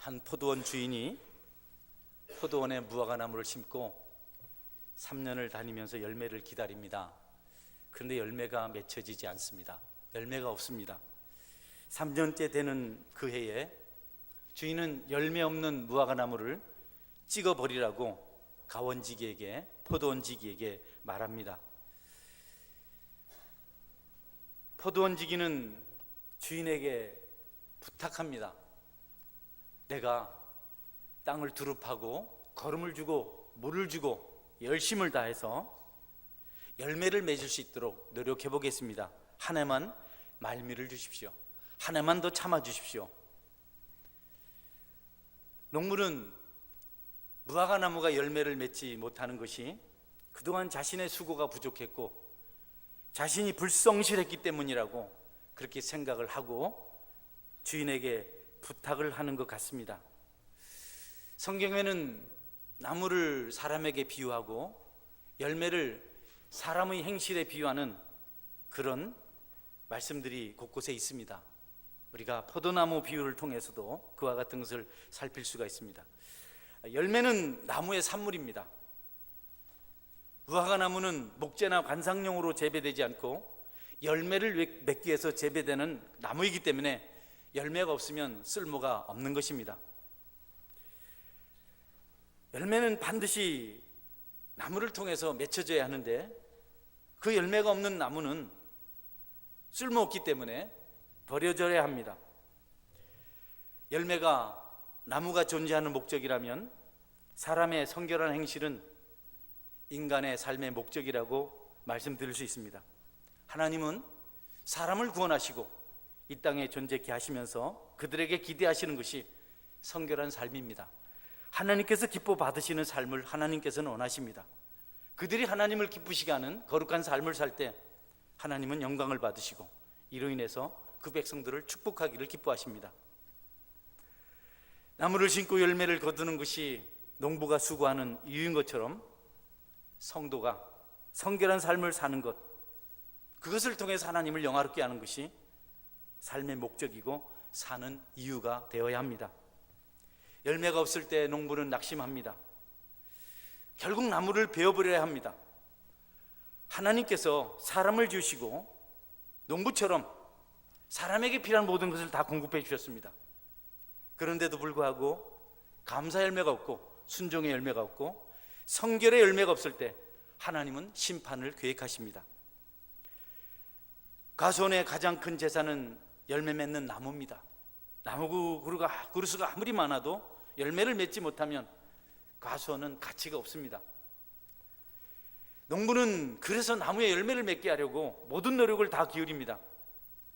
한 포도원 주인이 포도원에 무화과나무를 심고 3년을 다니면서 열매를 기다립니다. 그런데 열매가 맺혀지지 않습니다. 열매가 없습니다. 3년째 되는 그 해에 주인은 열매 없는 무화과나무를 찍어버리라고 가원지기에게, 포도원지기에게 말합니다. 포도원지기는 주인에게 부탁합니다. 내가 땅을 두릅하고 거름을 주고 물을 주고 열심을 다해서 열매를 맺을 수 있도록 노력해 보겠습니다. 한 해만 말미를 주십시오. 한 해만 더 참아 주십시오. 농부는 무화과나무가 열매를 맺지 못하는 것이 그동안 자신의 수고가 부족했고 자신이 불성실했기 때문이라고 그렇게 생각을 하고 주인에게 부탁을 하는 것 같습니다. 성경에는 나무를 사람에게 비유하고 열매를 사람의 행실에 비유하는 그런 말씀들이 곳곳에 있습니다. 우리가 포도나무 비유를 통해서도 그와 같은 것을 살필 수가 있습니다. 열매는 나무의 산물입니다. 무화과나무는 목재나 관상용으로 재배되지 않고 열매를 맺기 위해서 재배되는 나무이기 때문에 열매가 없으면 쓸모가 없는 것입니다. 열매는 반드시 나무를 통해서 맺혀져야 하는데 그 열매가 없는 나무는 쓸모없기 때문에 버려져야 합니다. 열매가 나무가 존재하는 목적이라면 사람의 성결한 행실은 인간의 삶의 목적이라고 말씀드릴 수 있습니다. 하나님은 사람을 구원하시고 이 땅에 존재케 하시면서 그들에게 기대하시는 것이 성결한 삶입니다. 하나님께서 기뻐 받으시는 삶을 하나님께서는 원하십니다. 그들이 하나님을 기쁘시게 하는 거룩한 삶을 살 때 하나님은 영광을 받으시고 이로 인해서 그 백성들을 축복하기를 기뻐하십니다. 나무를 심고 열매를 거두는 것이 농부가 수고하는 이유인 것처럼 성도가 성결한 삶을 사는 것, 그것을 통해서 하나님을 영화롭게 하는 것이 삶의 목적이고 사는 이유가 되어야 합니다. 열매가 없을 때 농부는 낙심합니다. 결국 나무를 베어버려야 합니다. 하나님께서 사람을 주시고 농부처럼 사람에게 필요한 모든 것을 다 공급해 주셨습니다. 그런데도 불구하고 감사 열매가 없고 순종의 열매가 없고 성결의 열매가 없을 때 하나님은 심판을 계획하십니다. 가수원의 가장 큰 재산은 열매 맺는 나무입니다. 나무 그루스가 아무리 많아도 열매를 맺지 못하면 가수원은 가치가 없습니다. 농부는 그래서 나무에 열매를 맺게 하려고 모든 노력을 다 기울입니다.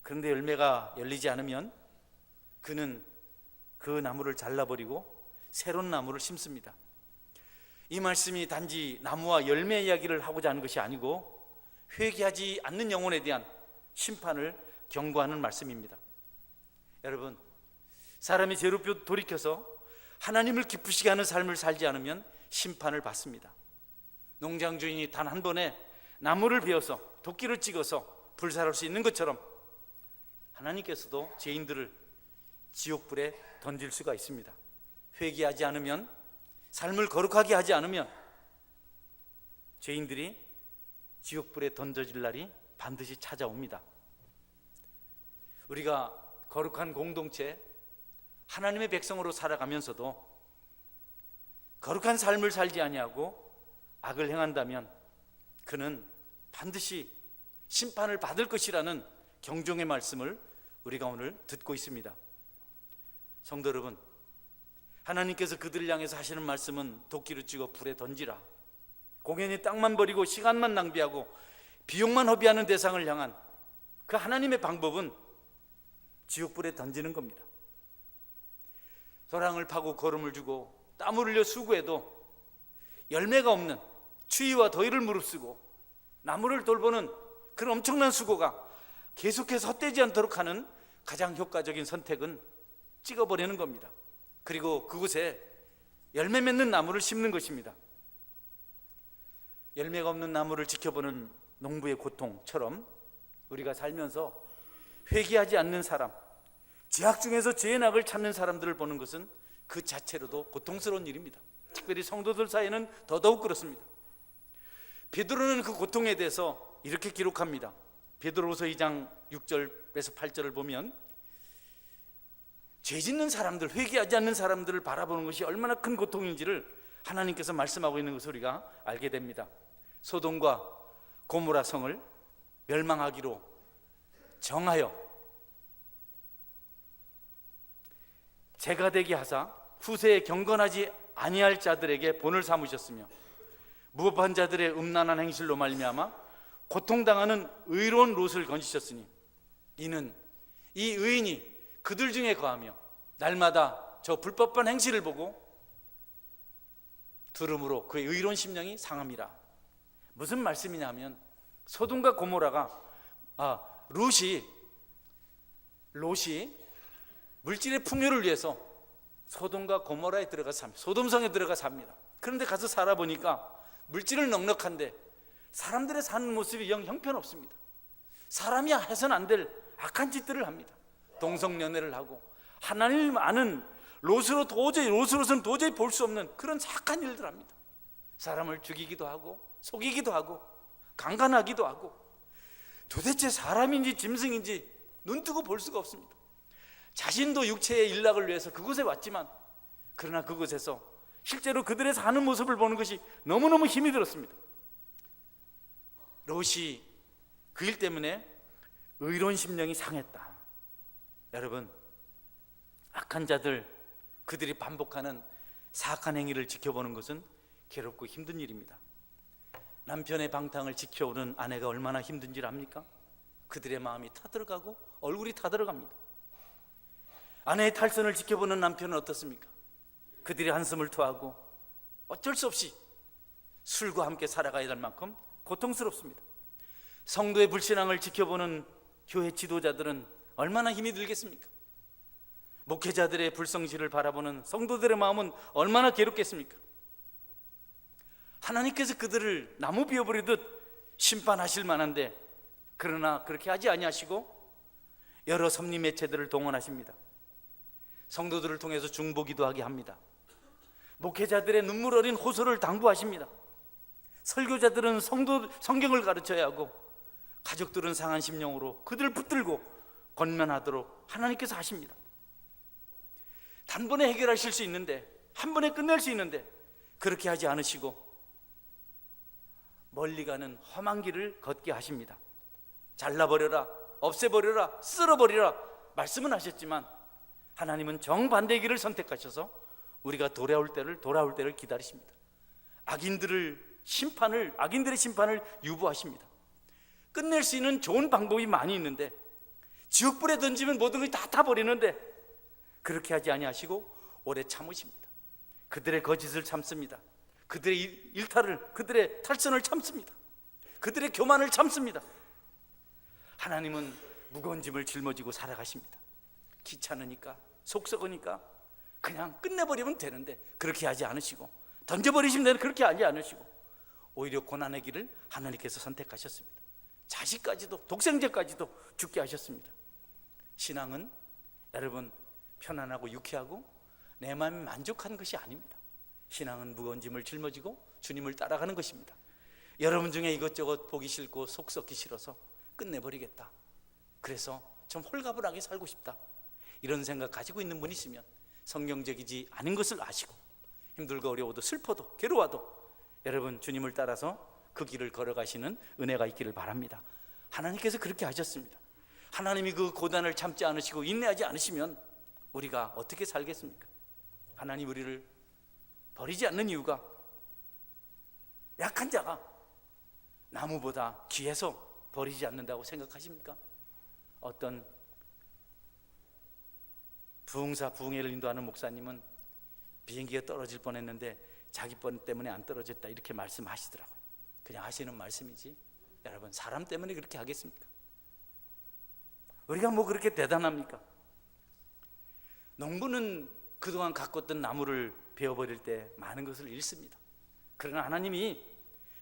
그런데 열매가 열리지 않으면 그는 그 나무를 잘라버리고 새로운 나무를 심습니다. 이 말씀이 단지 나무와 열매 이야기를 하고자 하는 것이 아니고 회개하지 않는 영혼에 대한 심판을 경고하는 말씀입니다. 여러분, 사람이 죄로 돌이켜서 하나님을 기쁘시게 하는 삶을 살지 않으면 심판을 받습니다. 농장 주인이 단 한 번에 나무를 베어서 도끼를 찍어서 불살할 수 있는 것처럼 하나님께서도 죄인들을 지옥불에 던질 수가 있습니다. 회개하지 않으면, 삶을 거룩하게 하지 않으면 죄인들이 지옥불에 던져질 날이 반드시 찾아옵니다. 우리가 거룩한 공동체, 하나님의 백성으로 살아가면서도 거룩한 삶을 살지 아니하고 악을 행한다면 그는 반드시 심판을 받을 것이라는 경종의 말씀을 우리가 오늘 듣고 있습니다. 성도 여러분, 하나님께서 그들을 향해서 하시는 말씀은 도끼를 찍어 불에 던지라, 공연히 땅만 버리고 시간만 낭비하고 비용만 허비하는 대상을 향한 그 하나님의 방법은 지옥불에 던지는 겁니다. 소랑을 파고 거름을 주고 땀을 흘려 수고해도 열매가 없는 추위와 더위를 무릅쓰고 나무를 돌보는 그런 엄청난 수고가 계속해서 헛되지 않도록 하는 가장 효과적인 선택은 찍어버리는 겁니다. 그리고 그곳에 열매 맺는 나무를 심는 것입니다. 열매가 없는 나무를 지켜보는 농부의 고통처럼 우리가 살면서 회개하지 않는 사람, 죄악 중에서 죄의 낙을 찾는 사람들을 보는 것은 그 자체로도 고통스러운 일입니다. 특별히 성도들 사이에는 더더욱 그렇습니다. 베드로는 그 고통에 대해서 이렇게 기록합니다. 베드로후서 2장 6절에서 8절을 보면 죄 짓는 사람들, 회개하지 않는 사람들을 바라보는 것이 얼마나 큰 고통인지를 하나님께서 말씀하고 있는 것을 우리가 알게 됩니다. 소돔과 고모라 성을 멸망하기로 정하여 재가 되게 하사 후세에 경건하지 아니할 자들에게 본을 삼으셨으며 무법한 자들의 음란한 행실로 말미암아 고통당하는 의로운 롯을 건지셨으니 이는 이 의인이 그들 중에 거하며 날마다 저 불법한 행실을 보고 들음으로 그의 의로운 심령이 상함이라. 무슨 말씀이냐면 소돔과 고모라가 롯이 물질의 풍요를 위해서 소돔과 고모라에 들어가 삽니다. 소돔성에 들어가 삽니다. 그런데 가서 살아보니까 물질은 넉넉한데 사람들의 사는 모습이 영 형편없습니다. 사람이 해서는 안 될 악한 짓들을 합니다. 동성연애를 하고 하나님 아는 롯으로서는 도저히 볼 수 없는 그런 착한 일들 합니다. 사람을 죽이기도 하고 속이기도 하고 강간하기도 하고 도대체 사람인지 짐승인지 눈뜨고 볼 수가 없습니다. 자신도 육체의 일락을 위해서 그곳에 왔지만 그러나 그곳에서 실제로 그들의 사는 모습을 보는 것이 너무너무 힘이 들었습니다. 롯이 그 일 때문에 의로운 심령이 상했다. 여러분, 악한 자들, 그들이 반복하는 사악한 행위를 지켜보는 것은 괴롭고 힘든 일입니다. 남편의 방탕을 지켜오는 아내가 얼마나 힘든지를 압니까? 그들의 마음이 타들어가고 얼굴이 타들어갑니다. 아내의 탈선을 지켜보는 남편은 어떻습니까? 그들이 한숨을 토하고 어쩔 수 없이 술과 함께 살아가야 할 만큼 고통스럽습니다. 성도의 불신앙을 지켜보는 교회 지도자들은 얼마나 힘이 들겠습니까? 목회자들의 불성실을 바라보는 성도들의 마음은 얼마나 괴롭겠습니까? 하나님께서 그들을 나무 비워버리듯 심판하실 만한데 그러나 그렇게 하지 아니하시고 여러 섭리 매체들을 동원하십니다. 성도들을 통해서 중보기도하게 합니다. 목회자들의 눈물 어린 호소를 당부하십니다. 설교자들은 성경을 가르쳐야 하고 가족들은 상한 심령으로 그들을 붙들고 권면하도록 하나님께서 하십니다. 단번에 해결하실 수 있는데, 한 번에 끝낼 수 있는데 그렇게 하지 않으시고 멀리 가는 험한 길을 걷게 하십니다. 잘라버려라, 없애버려라, 쓸어버리라 말씀은 하셨지만 하나님은 정반대의 길을 선택하셔서 우리가 돌아올 때를 기다리십니다. 악인들의 심판을 유보하십니다. 끝낼 수 있는 좋은 방법이 많이 있는데 지옥불에 던지면 모든 것이 다 타버리는데 그렇게 하지 아니하시고 오래 참으십니다. 그들의 거짓을 참습니다. 그들의 일탈을, 그들의 탈선을 참습니다. 그들의 교만을 참습니다. 하나님은 무거운 짐을 짊어지고 살아가십니다. 귀찮으니까, 속 썩으니까 그냥 끝내버리면 되는데 그렇게 하지 않으시고, 던져버리시면 되는데 그렇게 하지 않으시고 오히려 고난의 길을 하나님께서 선택하셨습니다. 자식까지도, 독생자까지도 죽게 하셨습니다. 신앙은 여러분 편안하고 유쾌하고 내 마음이 만족한 것이 아닙니다. 신앙은 무거운 짐을 짊어지고 주님을 따라가는 것입니다. 여러분 중에 이것저것 보기 싫고 속 썩기 싫어서 끝내버리겠다, 그래서 좀 홀가분하게 살고 싶다, 이런 생각 가지고 있는 분이 있으면 성경적이지 않은 것을 아시고 힘들고 어려워도 슬퍼도 괴로워도 여러분 주님을 따라서 그 길을 걸어가시는 은혜가 있기를 바랍니다. 하나님께서 그렇게 하셨습니다. 하나님이 그 고난을 참지 않으시고 인내하지 않으시면 우리가 어떻게 살겠습니까? 하나님 우리를 버리지 않는 이유가 약한 자가 나무보다 귀해서 버리지 않는다고 생각하십니까? 어떤 부흥회를 인도하는 목사님은 비행기가 떨어질 뻔했는데 자기 번 때문에 안 떨어졌다, 이렇게 말씀하시더라고요. 그냥 하시는 말씀이지 여러분 사람 때문에 그렇게 하겠습니까? 우리가 뭐 그렇게 대단합니까? 농부는 그동안 가꿨던 나무를 베어버릴 때 많은 것을 잃습니다. 그러나 하나님이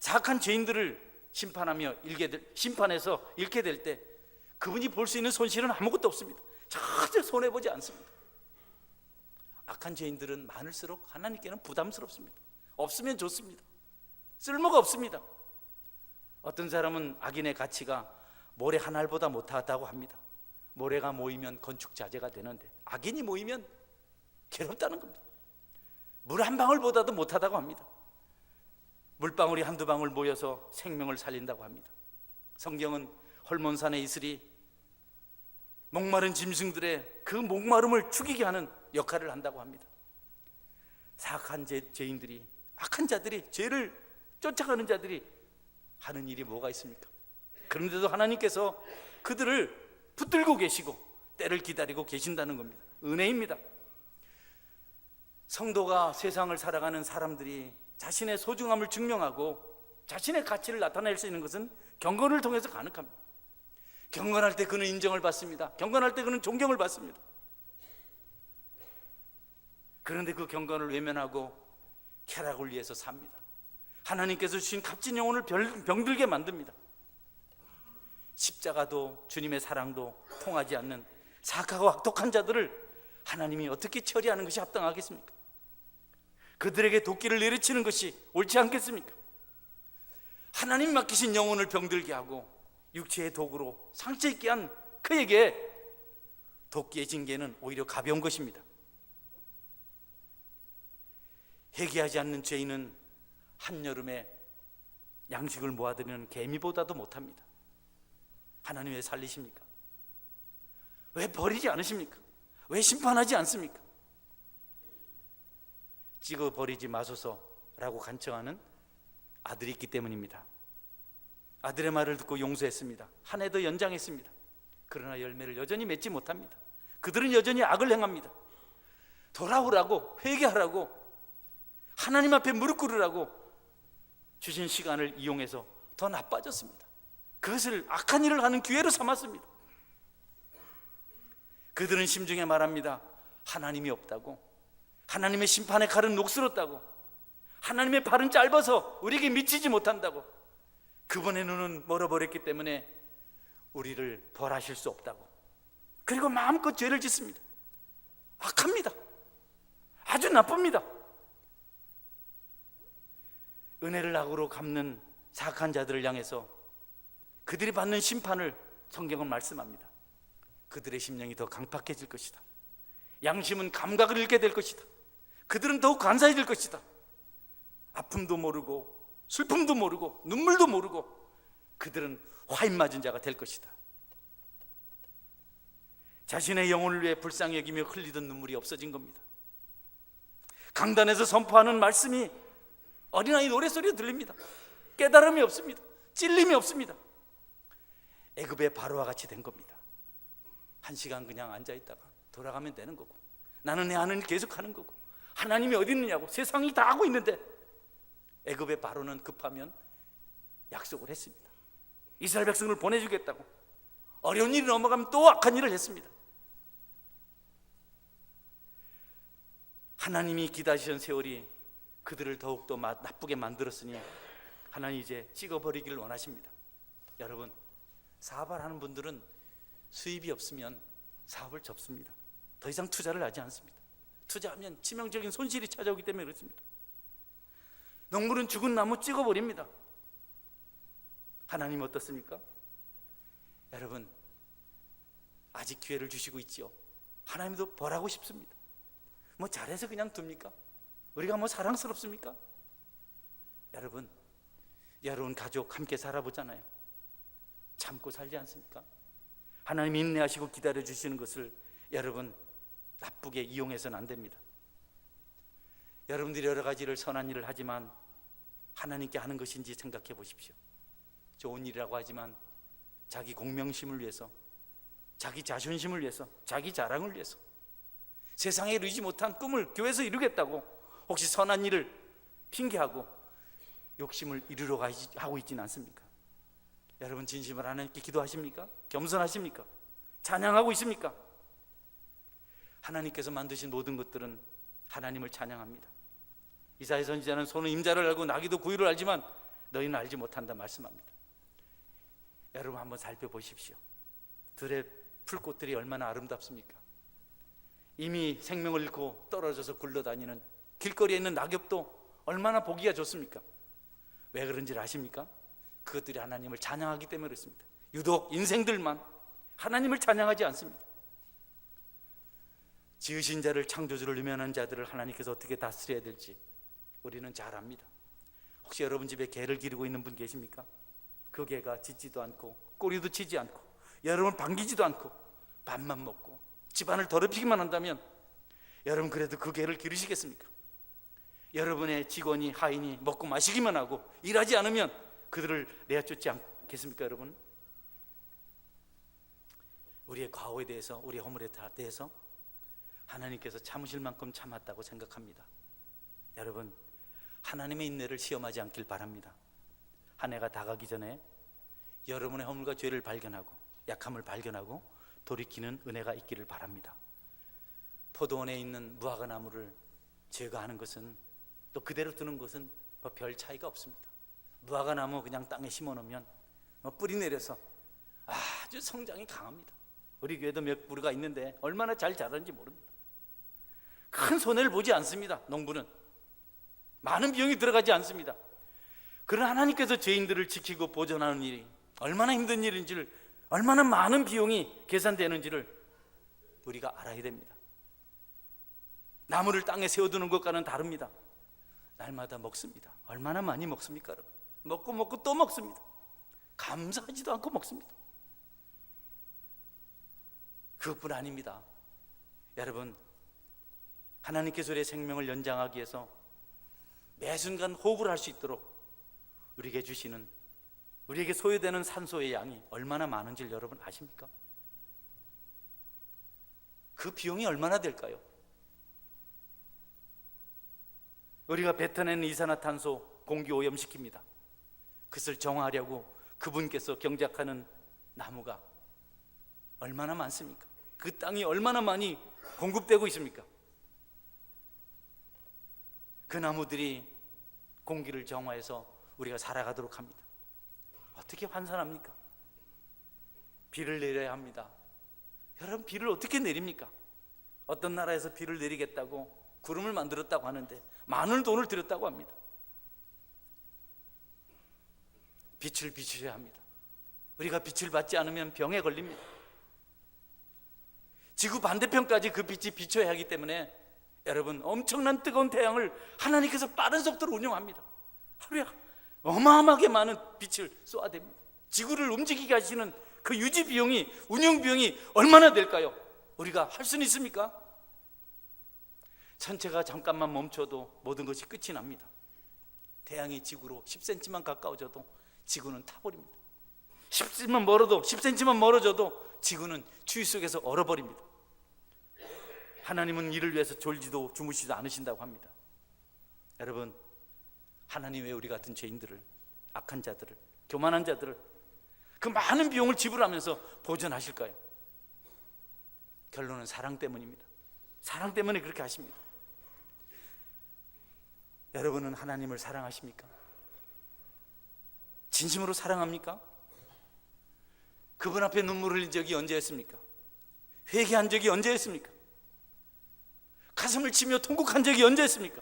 사악한 죄인들을 심판해서 잃게 될 때 그분이 볼 수 있는 손실은 아무것도 없습니다. 전혀 손해보지 않습니다. 악한 죄인들은 많을수록 하나님께는 부담스럽습니다. 없으면 좋습니다. 쓸모가 없습니다. 어떤 사람은 악인의 가치가 모래 한 알보다 못하다고 합니다. 모래가 모이면 건축 자재가 되는데 악인이 모이면 괴롭다는 겁니다. 물 한 방울보다도 못하다고 합니다. 물방울이 한두 방울 모여서 생명을 살린다고 합니다. 성경은 헐몬산의 이슬이 목마른 짐승들의 그 목마름을 죽이게 하는 역할을 한다고 합니다. 사악한 죄인들이, 악한 자들이, 죄를 쫓아가는 자들이 하는 일이 뭐가 있습니까? 그런데도 하나님께서 그들을 붙들고 계시고 때를 기다리고 계신다는 겁니다. 은혜입니다. 성도가 세상을 살아가는 사람들이 자신의 소중함을 증명하고 자신의 가치를 나타낼 수 있는 것은 경건을 통해서 가능합니다. 경건할 때 그는 인정을 받습니다. 경건할 때 그는 존경을 받습니다. 그런데 그 경건을 외면하고 쾌락을 위해서 삽니다. 하나님께서 주신 값진 영혼을 병들게 만듭니다. 십자가도 주님의 사랑도 통하지 않는 사악하고 악독한 자들을 하나님이 어떻게 처리하는 것이 합당하겠습니까? 그들에게 도끼를 내리치는 것이 옳지 않겠습니까? 하나님 맡기신 영혼을 병들게 하고 육체의 도구로 상처 있게 한 그에게 도끼의 징계는 오히려 가벼운 것입니다. 회개하지 않는 죄인은 한여름에 양식을 모아드리는 개미보다도 못합니다. 하나님 왜 살리십니까? 왜 버리지 않으십니까? 왜 심판하지 않습니까? 찍어버리지 마소서라고 간청하는 아들이 있기 때문입니다. 아들의 말을 듣고 용서했습니다. 한 해 더 연장했습니다. 그러나 열매를 여전히 맺지 못합니다. 그들은 여전히 악을 행합니다. 돌아오라고, 회개하라고, 하나님 앞에 무릎 꿇으라고 주신 시간을 이용해서 더 나빠졌습니다. 그것을 악한 일을 하는 기회로 삼았습니다. 그들은 심중에 말합니다. 하나님이 없다고, 하나님의 심판의 칼은 녹슬었다고, 하나님의 발은 짧아서 우리에게 미치지 못한다고, 그분의 눈은 멀어버렸기 때문에 우리를 벌하실 수 없다고, 그리고 마음껏 죄를 짓습니다. 악합니다. 아주 나쁩니다. 은혜를 악으로 갚는 사악한 자들을 향해서 그들이 받는 심판을 성경은 말씀합니다. 그들의 심령이 더 강팍해질 것이다. 양심은 감각을 잃게 될 것이다. 그들은 더욱 간사해질 것이다. 아픔도 모르고 슬픔도 모르고 눈물도 모르고 그들은 화인 맞은 자가 될 것이다. 자신의 영혼을 위해 불쌍히 여기며 흘리던 눈물이 없어진 겁니다. 강단에서 선포하는 말씀이 어린아이 노랫소리가 들립니다. 깨달음이 없습니다. 찔림이 없습니다. 애굽의 바로와 같이 된 겁니다. 한 시간 그냥 앉아있다가 돌아가면 되는 거고, 나는 내 하는 일 계속 하는 거고, 하나님이 어디 있느냐고 세상이 다 하고 있는데, 애굽의 바로는 급하면 약속을 했습니다. 이스라엘 백성을 보내주겠다고. 어려운 일이 넘어가면 또 악한 일을 했습니다. 하나님이 기다리신 세월이 그들을 더욱더 나쁘게 만들었으니 하나님 이제 찍어버리기를 원하십니다. 여러분, 사업을 하는 분들은 수입이 없으면 사업을 접습니다. 더 이상 투자를 하지 않습니다. 투자하면 치명적인 손실이 찾아오기 때문에 그렇습니다. 농부는 죽은 나무 찍어버립니다. 하나님 어떻습니까? 여러분, 아직 기회를 주시고 있지요. 하나님도 벌하고 싶습니다. 뭐 잘해서 그냥 둡니까? 우리가 뭐 사랑스럽습니까? 여러분 가족 함께 살아보잖아요. 참고 살지 않습니까? 하나님이 인내하시고 기다려주시는 것을 여러분 나쁘게 이용해서는 안 됩니다. 여러분들이 여러 가지를 선한 일을 하지만 하나님께 하는 것인지 생각해 보십시오. 좋은 일이라고 하지만 자기 공명심을 위해서, 자기 자존심을 위해서, 자기 자랑을 위해서, 세상에 이루지 못한 꿈을 교회에서 이루겠다고 혹시 선한 일을 핑계하고 욕심을 이루려 하고 있지는 않습니까? 여러분 진심으로 하나님께 기도하십니까? 겸손하십니까? 찬양하고 있습니까? 하나님께서 만드신 모든 것들은 하나님을 찬양합니다. 이사야 선지자는 소는 임자를 알고 나귀도 구유를 알지만 너희는 알지 못한다 말씀합니다. 여러분 한번 살펴보십시오. 들의 풀꽃들이 얼마나 아름답습니까? 이미 생명을 잃고 떨어져서 굴러다니는 길거리에 있는 낙엽도 얼마나 보기가 좋습니까? 왜 그런지 아십니까? 그것들이 하나님을 찬양하기 때문에 그렇습니다. 유독 인생들만 하나님을 찬양하지 않습니다. 지으신 자를, 창조주를 유면한 자들을 하나님께서 어떻게 다스려야 될지 우리는 잘 압니다. 혹시 여러분 집에 개를 기르고 있는 분 계십니까? 그 개가 짖지도 않고 꼬리도 치지 않고 여러분 반기지도 않고 밥만 먹고 집안을 더럽히기만 한다면 여러분 그래도 그 개를 기르시겠습니까? 여러분의 직원이, 하인이 먹고 마시기만 하고 일하지 않으면 그들을 내쫓지 않겠습니까? 여러분, 우리의 과오에 대해서, 우리의 허물에 대해서 하나님께서 참으실 만큼 참았다고 생각합니다. 여러분, 하나님의 인내를 시험하지 않길 바랍니다. 한 해가 다 가기 전에 여러분의 허물과 죄를 발견하고 약함을 발견하고 돌이키는 은혜가 있기를 바랍니다. 포도원에 있는 무화과 나무를 제거하는 것은, 또 그대로 두는 것은 뭐 별 차이가 없습니다. 무화과 나무 그냥 땅에 심어놓으면 뿌리 내려서 아주 성장이 강합니다. 우리 교회도 몇 그루가 있는데 얼마나 잘 자라는지 모릅니다. 큰 손해를 보지 않습니다. 농부는 많은 비용이 들어가지 않습니다. 그러나 하나님께서 죄인들을 지키고 보존하는 일이 얼마나 힘든 일인지를, 얼마나 많은 비용이 계산되는지를 우리가 알아야 됩니다. 나무를 땅에 세워두는 것과는 다릅니다. 날마다 먹습니다. 얼마나 많이 먹습니까, 여러분? 먹고 또 먹습니다. 감사하지도 않고 먹습니다. 그것뿐 아닙니다. 여러분, 하나님께서 우리의 생명을 연장하기 위해서 매 순간 호흡을 할 수 있도록 우리에게 주시는, 우리에게 소요되는 산소의 양이 얼마나 많은지를 여러분 아십니까? 그 비용이 얼마나 될까요? 우리가 뱉어내는 이산화탄소 공기 오염시킵니다. 그것을 정화하려고 그분께서 경작하는 나무가 얼마나 많습니까? 그 땅이 얼마나 많이 공급되고 있습니까? 그 나무들이 공기를 정화해서 우리가 살아가도록 합니다. 어떻게 환산합니까? 비를 내려야 합니다. 여러분, 비를 어떻게 내립니까? 어떤 나라에서 비를 내리겠다고 구름을 만들었다고 하는데 많은 돈을 들였다고 합니다. 빛을 비추셔야 합니다. 우리가 빛을 받지 않으면 병에 걸립니다. 지구 반대편까지 그 빛이 비춰야 하기 때문에 여러분, 엄청난 뜨거운 태양을 하나님께서 빠른 속도로 운영합니다. 하루에 어마어마하게 많은 빛을 쏘아댑니다. 지구를 움직이게 하시는 그 유지 비용이, 운영 비용이 얼마나 될까요? 우리가 할 수는 있습니까? 천체가 잠깐만 멈춰도 모든 것이 끝이 납니다. 태양이 지구로 10cm만 가까워져도 지구는 타버립니다. 10cm만 멀어져도 지구는 추위 속에서 얼어버립니다. 하나님은 이를 위해서 졸지도 주무시지도 않으신다고 합니다. 여러분, 하나님 왜 우리 같은 죄인들을, 악한 자들을, 교만한 자들을 그 많은 비용을 지불하면서 보존하실까요? 결론은 사랑 때문입니다. 사랑 때문에 그렇게 하십니다. 여러분은 하나님을 사랑하십니까? 진심으로 사랑합니까? 그분 앞에 눈물을 흘린 적이 언제였습니까? 회개한 적이 언제였습니까? 가슴을 치며 통곡한 적이 언제였습니까?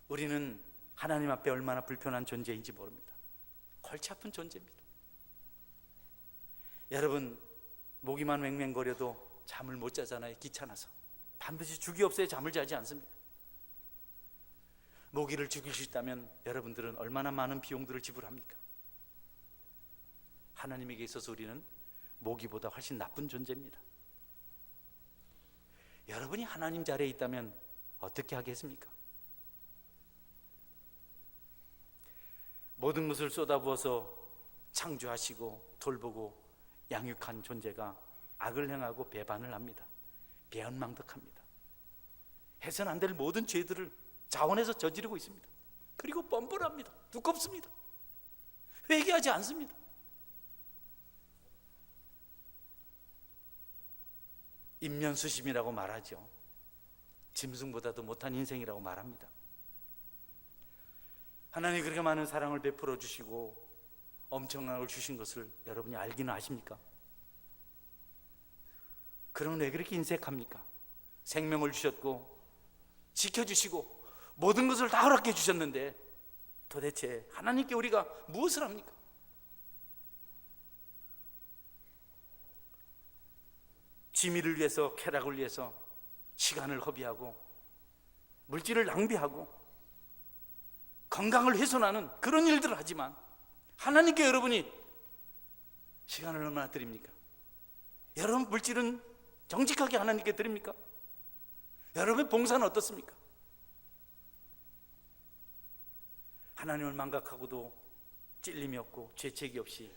우리는 하나님 앞에 얼마나 불편한 존재인지 모릅니다. 골치 아픈 존재입니다. 여러분, 모기만 맹맹거려도 잠을 못 자잖아요. 귀찮아서. 반드시 죽이 없어야 잠을 자지 않습니까? 모기를 죽일 수 있다면 여러분들은 얼마나 많은 비용들을 지불합니까? 하나님에게 있어서 우리는 모기보다 훨씬 나쁜 존재입니다. 여러분이 하나님 자리에 있다면 어떻게 하겠습니까? 모든 것을 쏟아부어서 창조하시고 돌보고 양육한 존재가 악을 행하고 배반을 합니다. 배은망덕합니다. 해서는 안 될 모든 죄들을 자원해서 저지르고 있습니다. 그리고 뻔뻔합니다. 두껍습니다. 회개하지 않습니다. 인면수심이라고 말하죠. 짐승보다도 못한 인생이라고 말합니다. 하나님이 그렇게 많은 사랑을 베풀어 주시고 엄청난 걸 주신 것을 여러분이 알기는 아십니까? 그러면 왜 그렇게 인색합니까? 생명을 주셨고 지켜주시고 모든 것을 다 허락해 주셨는데 도대체 하나님께 우리가 무엇을 합니까? 지미를 위해서, 쾌락을 위해서 시간을 허비하고 물질을 낭비하고 건강을 훼손하는 그런 일들을 하지만 하나님께 여러분이 시간을 얼마나 드립니까? 여러분 물질은 정직하게 하나님께 드립니까? 여러분의 봉사는 어떻습니까? 하나님을 망각하고도 찔림이 없고 죄책이 없이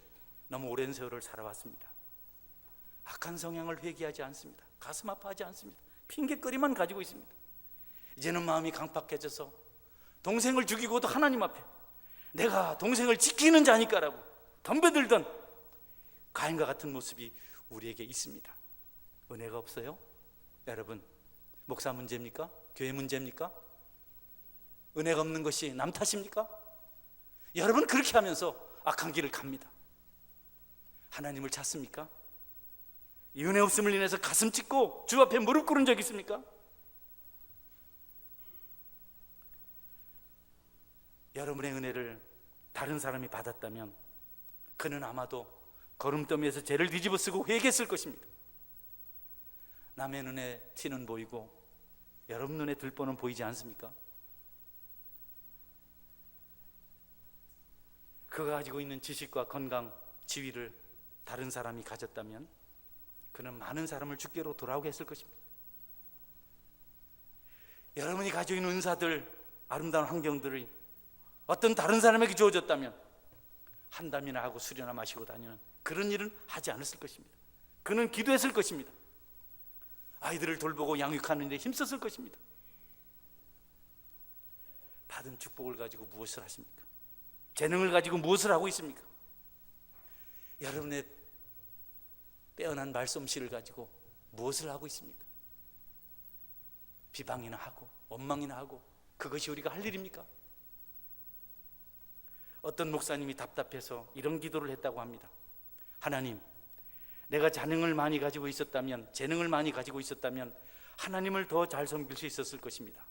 너무 오랜 세월을 살아왔습니다. 악한 성향을 회개하지 않습니다. 가슴 아파하지 않습니다. 핑계거리만 가지고 있습니다. 이제는 마음이 강팍해져서 동생을 죽이고도 하나님 앞에 내가 동생을 지키는 자니까라고 덤벼들던 가인과 같은 모습이 우리에게 있습니다. 은혜가 없어요? 여러분, 목사 문제입니까? 교회 문제입니까? 은혜가 없는 것이 남 탓입니까? 여러분 그렇게 하면서 악한 길을 갑니다. 하나님을 찾습니까? 이 은혜 없음을 인해서 가슴 찢고 주 앞에 무릎 꿇은 적 있습니까? 여러분의 은혜를 다른 사람이 받았다면 그는 아마도 거름더미에서 죄를 뒤집어 쓰고 회개했을 것입니다. 남의 눈에 티는 보이고 여러분 눈에 들보는 보이지 않습니까? 그가 가지고 있는 지식과 건강, 지위를 다른 사람이 가졌다면 그는 많은 사람을 주께로 돌아오게 했을 것입니다. 여러분이 가지고 있는 은사들, 아름다운 환경들이 어떤 다른 사람에게 주어졌다면 한 담이나 하고 술이나 마시고 다니는 그런 일은 하지 않았을 것입니다. 그는 기도했을 것입니다. 아이들을 돌보고 양육하는 데 힘썼을 것입니다. 받은 축복을 가지고 무엇을 하십니까? 재능을 가지고 무엇을 하고 있습니까? 여러분의 빼어난 말솜씨를 가지고 무엇을 하고 있습니까? 비방이나 하고 원망이나 하고 그것이 우리가 할 일입니까? 어떤 목사님이 답답해서 이런 기도를 했다고 합니다. 하나님, 내가 재능을 많이 가지고 있었다면 하나님을 더 잘 섬길 수 있었을 것입니다.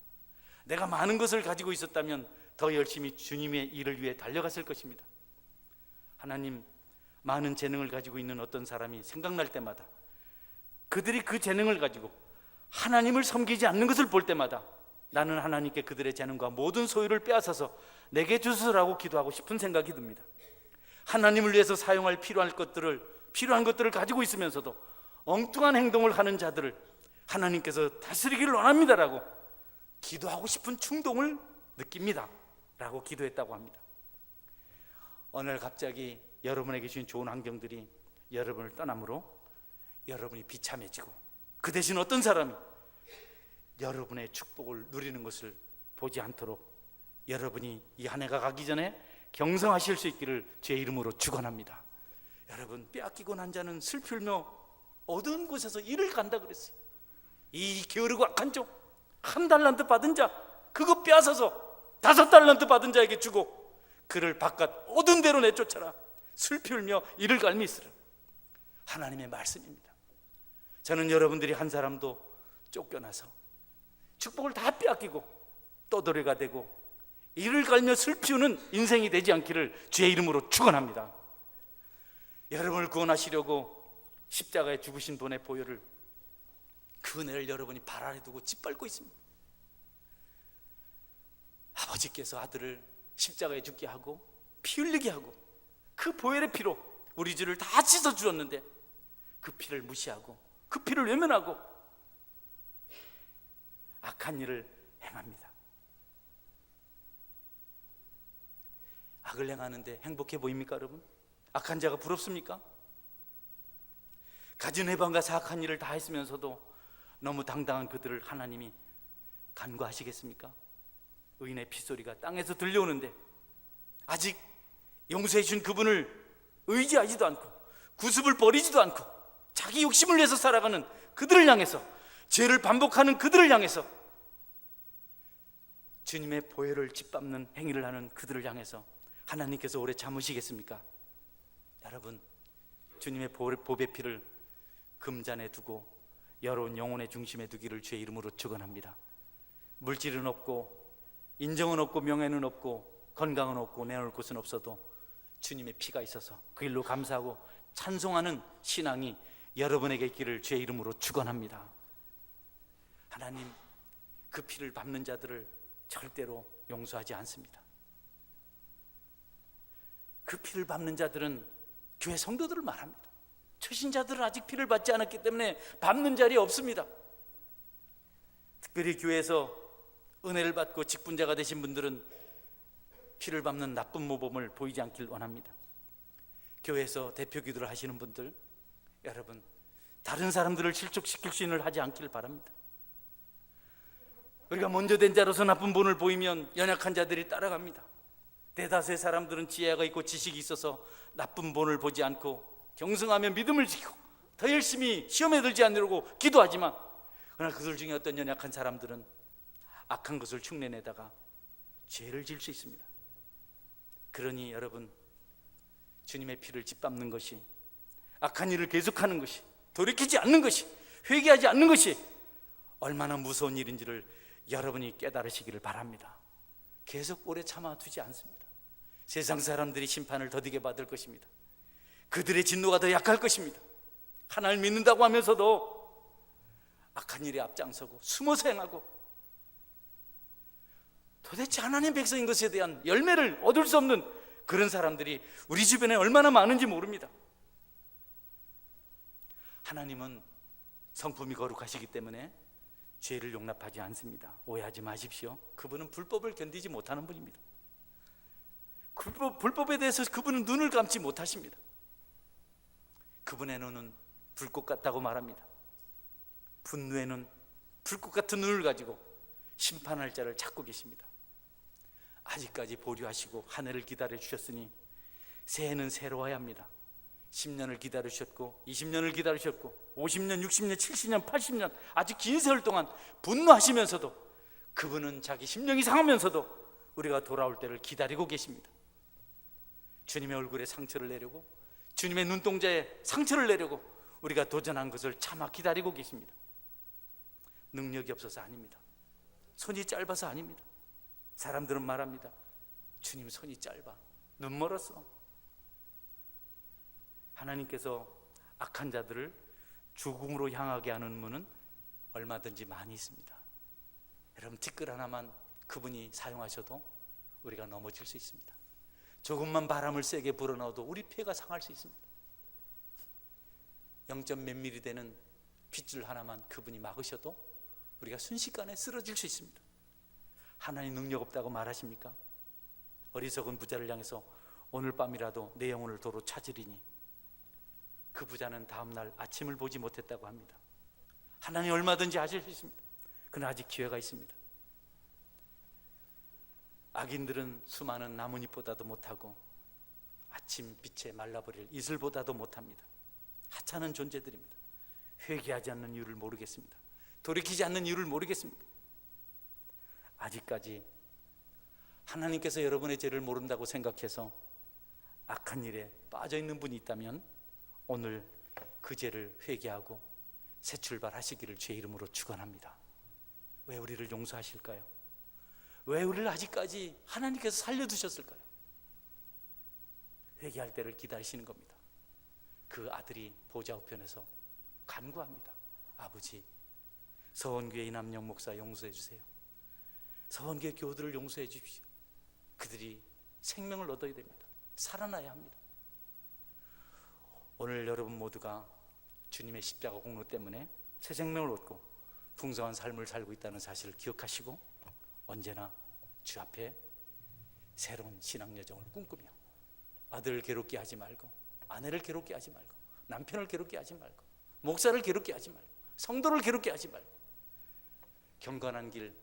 내가 많은 것을 가지고 있었다면 더 열심히 주님의 일을 위해 달려갔을 것입니다. 하나님, 많은 재능을 가지고 있는 어떤 사람이 생각날 때마다 그들이 그 재능을 가지고 하나님을 섬기지 않는 것을 볼 때마다 나는 하나님께 그들의 재능과 모든 소유를 빼앗아서 내게 주소서라고 기도하고 싶은 생각이 듭니다. 하나님을 위해서 사용할 필요한 것들을 가지고 있으면서도 엉뚱한 행동을 하는 자들을 하나님께서 다스리기를 원합니다라고 기도하고 싶은 충동을 느낍니다 라고 기도했다고 합니다. 어느 날 갑자기 여러분에게 주신 좋은 환경들이 여러분을 떠나므로 여러분이 비참해지고 그 대신 어떤 사람이 여러분의 축복을 누리는 것을 보지 않도록 여러분이 이 한 해가 가기 전에 경성하실 수 있기를 주의 이름으로 축원합니다. 여러분, 빼앗기고 난 자는 슬피 울며 어두운 곳에서 일을 간다 그랬어요. 이 게으르고 악한 종, 1달란트 받은 자 그거 빼앗아서 5달란트 받은 자에게 주고 그를 바깥 어두운 데로 내쫓아라. 슬피 울며 이를 갈미 있으라. 하나님의 말씀입니다. 저는 여러분들이 한 사람도 쫓겨나서 축복을 다 빼앗기고 떠돌이가 되고 이를 갈며 슬피 우는 인생이 되지 않기를 주의 이름으로 축원합니다. 여러분을 구원하시려고 십자가에 죽으신 분의 보혈을, 그 은혜를 여러분이 발 아래 두고 짓밟고 있습니다. 아버지께서 아들을 십자가에 죽게 하고 피 흘리게 하고 그 보혈의 피로 우리 죄를 다 씻어 주었는데 그 피를 무시하고 그 피를 외면하고 악한 일을 행합니다. 악을 행하는데 행복해 보입니까 여러분? 악한 자가 부럽습니까? 가진 회방과 사악한 일을 다 했으면서도 너무 당당한 그들을 하나님이 간과하시겠습니까? 의인의 핏소리가 땅에서 들려오는데 아직 용서해 준 그분을 의지하지도 않고 구습을 버리지도 않고 자기 욕심을 위해서 살아가는 그들을 향해서, 죄를 반복하는 그들을 향해서, 주님의 보혈을 짓밟는 행위를 하는 그들을 향해서 하나님께서 오래 참으시겠습니까? 여러분, 주님의 보배 피를 금잔에 두고 여러분 영혼의 중심에 두기를 주의 이름으로 축원합니다. 물질은 없고 인정은 없고 명예는 없고 건강은 없고 내놓을 곳은 없어도 주님의 피가 있어서 그 일로 감사하고 찬송하는 신앙이 여러분에게 있기를 주의 이름으로 축원합니다. 하나님 그 피를 밟는 자들을 절대로 용서하지 않습니다. 그 피를 밟는 자들은 교회 성도들을 말합니다. 초신자들은 아직 피를 받지 않았기 때문에 밟는 자리 없습니다. 특별히 교회에서 은혜를 받고 직분자가 되신 분들은 피를 밟는 나쁜 모범을 보이지 않길 원합니다. 교회에서 대표 기도를 하시는 분들, 여러분 다른 사람들을 실족시킬 수 있는 일을 하지 않길 바랍니다. 우리가 먼저 된 자로서 나쁜 본을 보이면 연약한 자들이 따라갑니다. 대다수의 사람들은 지혜가 있고 지식이 있어서 나쁜 본을 보지 않고 경성하며 믿음을 지키고 더 열심히 시험에 들지 않으려고 기도하지만, 그러나 그들 중에 어떤 연약한 사람들은 악한 것을 흉내내다가 죄를 지을 수 있습니다. 그러니 여러분, 주님의 피를 짓밟는 것이, 악한 일을 계속하는 것이, 돌이키지 않는 것이, 회개하지 않는 것이 얼마나 무서운 일인지를 여러분이 깨달으시기를 바랍니다. 계속 오래 참아두지 않습니다. 세상 사람들이 심판을 더디게 받을 것입니다. 그들의 진노가 더 약할 것입니다. 하나님을 믿는다고 하면서도 악한 일에 앞장서고 숨어서 행하고 도대체 하나님 백성인 것에 대한 열매를 얻을 수 없는 그런 사람들이 우리 주변에 얼마나 많은지 모릅니다. 하나님은 성품이 거룩하시기 때문에 죄를 용납하지 않습니다. 오해하지 마십시오. 그분은 불법을 견디지 못하는 분입니다. 불법에 대해서 그분은 눈을 감지 못하십니다. 그분의 눈은 불꽃 같다고 말합니다. 분노의 눈, 불꽃 같은 눈을 가지고 심판할 자를 찾고 계십니다. 아직까지 보류하시고 한 해를 기다려 주셨으니 새해는 새로워야 합니다. 10년을 기다리셨고 20년을 기다리셨고 50년, 60년, 70년, 80년 아주 긴 세월 동안 분노하시면서도 그분은 자기 심령이 상하면서도 우리가 돌아올 때를 기다리고 계십니다. 주님의 얼굴에 상처를 내려고, 주님의 눈동자에 상처를 내려고 우리가 도전한 것을 참아 기다리고 계십니다. 능력이 없어서 아닙니다. 손이 짧아서 아닙니다. 사람들은 말합니다. 주님 손이 짧아, 눈 멀었어. 하나님께서 악한 자들을 죽음으로 향하게 하는 문은 얼마든지 많이 있습니다. 여러분, 티끌 하나만 그분이 사용하셔도 우리가 넘어질 수 있습니다. 조금만 바람을 세게 불어넣어도 우리 폐가 상할 수 있습니다. 0. 몇 미리 되는 핏줄 하나만 그분이 막으셔도 우리가 순식간에 쓰러질 수 있습니다. 하나님 능력 없다고 말하십니까? 어리석은 부자를 향해서 오늘 밤이라도 내 영혼을 도로 찾으리니, 그 부자는 다음날 아침을 보지 못했다고 합니다. 하나님 얼마든지 하실 수 있습니다. 그러나 아직 기회가 있습니다. 악인들은 수많은 나뭇잎보다도 못하고 아침 빛에 말라버릴 이슬보다도 못합니다. 하찮은 존재들입니다. 회개하지 않는 이유를 모르겠습니다. 돌이키지 않는 이유를 모르겠습니다. 아직까지 하나님께서 여러분의 죄를 모른다고 생각해서 악한 일에 빠져 있는 분이 있다면 오늘 그 죄를 회개하고 새 출발하시기를 주의 이름으로 축원합니다. 왜 우리를 용서하실까요? 왜 우리를 아직까지 하나님께서 살려두셨을까요? 회개할 때를 기다리시는 겁니다. 그 아들이 보좌 우편에서 간구합니다. 아버지, 서원교회 이남영 목사 용서해 주세요. 서원교회 교우들을 용서해 주십시오. 그들이 생명을 얻어야 됩니다. 살아나야 합니다. 오늘 여러분 모두가 주님의 십자가 공로 때문에 새 생명을 얻고 풍성한 삶을 살고 있다는 사실을 기억하시고 언제나 주 앞에 새로운 신앙 여정을 꿈꾸며 아들을 괴롭게 하지 말고, 아내를 괴롭게 하지 말고, 남편을 괴롭게 하지 말고, 목사를 괴롭게 하지 말고, 성도를 괴롭게 하지 말고 경건한 길,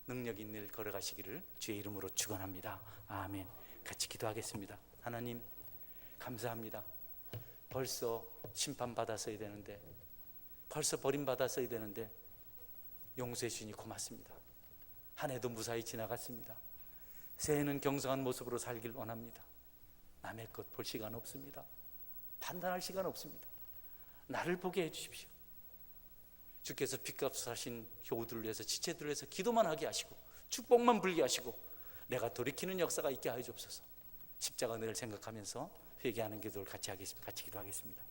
능력 있는 길 걸어가시기를 주의 이름으로 축원합니다. 아멘. 같이 기도하겠습니다. 하나님 감사합니다. 벌써 심판받았어야 되는데, 벌써 버림받았어야 되는데 용서해 주시니 고맙습니다. 한 해도 무사히 지나갔습니다. 새해는 경성한 모습으로 살길 원합니다. 남의 것 볼 시간 없습니다. 판단할 시간 없습니다. 나를 보게 해 주십시오. 주께서 빚값을 하신 교우들을 위해서, 지체들을 위해서 기도만 하게 하시고 축복만 불게 하시고 내가 돌이키는 역사가 있게 하여 주옵소서. 십자가 은혜를 생각하면서 회개하는 기도를 같이 기도하겠습니다.